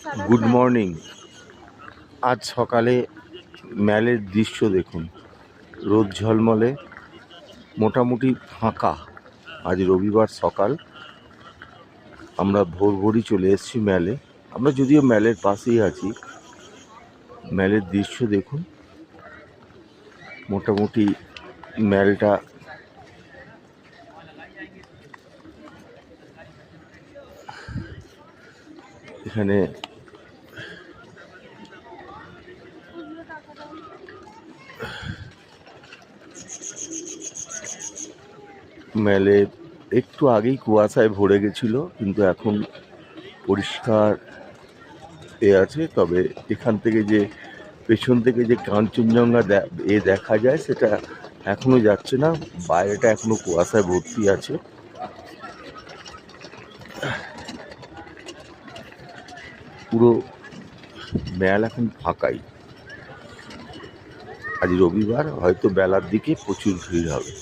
Good morning. আজ সকালে ম্যালের দৃশ্য দেখুন। রোদ ঝলমলে, মোটামুটি ফাঁকা। আজ রবিবার সকাল, আমরা ভোরই চলে এসেছি ম্যালে। আমরা যদিও ম্যালের পাশেই আছি। ম্যালের দৃশ্য দেখুন। মোটামুটি ম্যালটা এখানে ম্যালে একটু আগেই কুয়াশায় ভরে গেছিল, কিন্তু এখন পরিষ্কার আছে। তবে এখান থেকে যে পেছন থেকে যে কাঞ্চনজঙ্ঘা দেখা যায়, সেটা এখনো যাচ্ছে না। বাইরেটা এখনো কুয়াশায় ভর্তি আছে। পুরো ম্যাল এখন ফাঁকাই। আজ রবিবার, হয়তো বেলার দিকে প্রচুর ভিড় হবে।